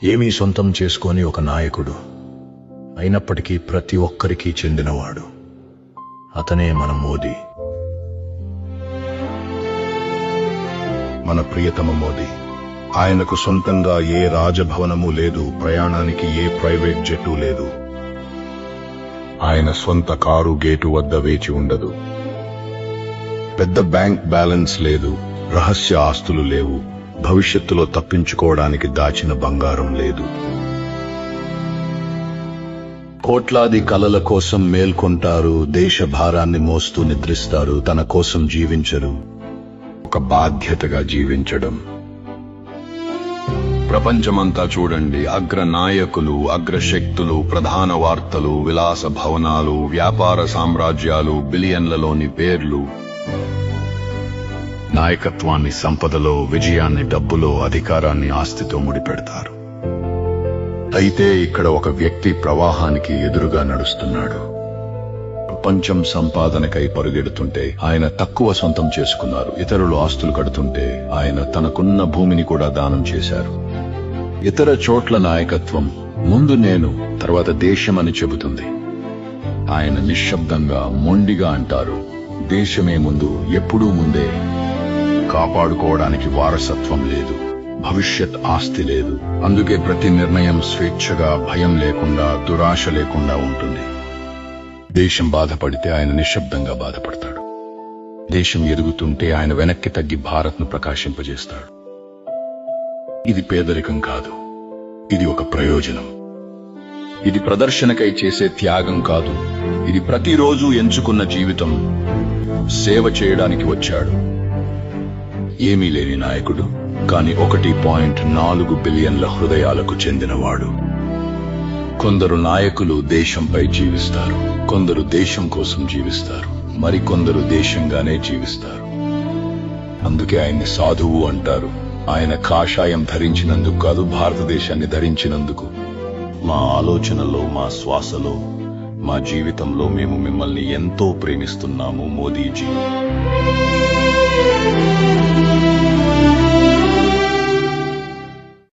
ఏమీ సొంతం చేసుకొని ఒక నాయకుడు, అయినప్పటికీ ప్రతి ఒక్కరికి చెందినవాడు. అతనే మన మోదీ. మన ప్రియతమ మోదీ. ఆయనకు సొంతంగా ఏ రాజభవనము లేదు, ప్రయాణానికి ఏ ప్రైవేట్ జెట్టు లేదు. ఆయన సొంత కారు గేటు వద్ద వేచి ఉండదు. పెద్ద బ్యాంక్ బ్యాలెన్స్ లేదు, రహస్య ఆస్తులు లేవు, భవిష్యత్తులో తప్పించుకోవడానికి దాచిన బంగారం లేదు. కోట్లాది కలల కోసం మేల్కొంటారు, దేశ భారాన్ని మోస్తూ నిద్రిస్తారు, తన కోసం జీవించరు, ఒక బాధ్యతగా జీవించడం. ప్రపంచమంతా చూడండి, అగ్ర నాయకులు, అగ్రశక్తులు, ప్రధాన వార్తలు, విలాస భవనాలు, వ్యాపార సామ్రాజ్యాలు, బిలియన్లలోని పేర్లు. నాయకత్వాన్ని సంపదలో, విజయాన్ని డబ్బులో, అధికారాన్ని ఆస్తితో ముడిపెడతారు. అయితే ఇక్కడ ఒక వ్యక్తి ప్రవాహానికి ఎదురుగా నడుస్తున్నాడు. ప్రపంచం సంపాదనకై పరుగెడుతుంటే ఆయన తక్కువ సొంతం చేసుకున్నారు. ఇతరులు ఆస్తులు కడుతుంటే ఆయన తనకున్న భూమిని కూడా దానం చేశారు. ఇతర చోట్ల నాయకత్వం ముందు నేను, తర్వాత దేశం అని చెబుతుంది. ఆయన నిశ్శబ్దంగా, మొండిగా అంటారు, దేశమే ముందు, ఎప్పుడూ ముందే. కాపాడుకోవడానికి వారసత్వం లేదు, భవిష్యత్ ఆస్తి లేదు. అందుకే ప్రతి నిర్ణయం స్వేచ్ఛగా, భయం లేకుండా, దురాశ లేకుండా ఉంటుంది. దేశం బాధపడితే ఆయన నిశ్శబ్దంగా బాధపడతాడు. దేశం ఎదుగుతుంటే ఆయన వెనక్కి తగ్గి భారత్ను ప్రకాశింపజేస్తాడు. ఇది పేదరికం కాదు, ఇది ఒక ప్రయోజనం. ఇది ప్రదర్శనకై చేసే త్యాగం కాదు, ఇది ప్రతిరోజు ఎంచుకున్న జీవితం. సేవ చేయడానికి వచ్చాడు. ఏమీ లేని నాయకుడు, కాని 1.4 బిలియన్ల హృదయాలకు చెందినవాడు. కొందరు నాయకులు దేశంపై జీవిస్తారు, కొందరు దేశం కోసం జీవిస్తారు, మరికొందరు దేశంగానే జీవిస్తారు. అందుకే ఆయన్ని సాధువు అంటారు. ఆయన కాషాయం ధరించినందుకు కాదు, భారతదేశాన్ని ధరించినందుకు. మా ఆలోచనలో, మా శ్వాసలో, మా జీవితంలో మేము మిమ్మల్ని ఎంతో ప్రేమిస్తున్నాము మోదీజీ.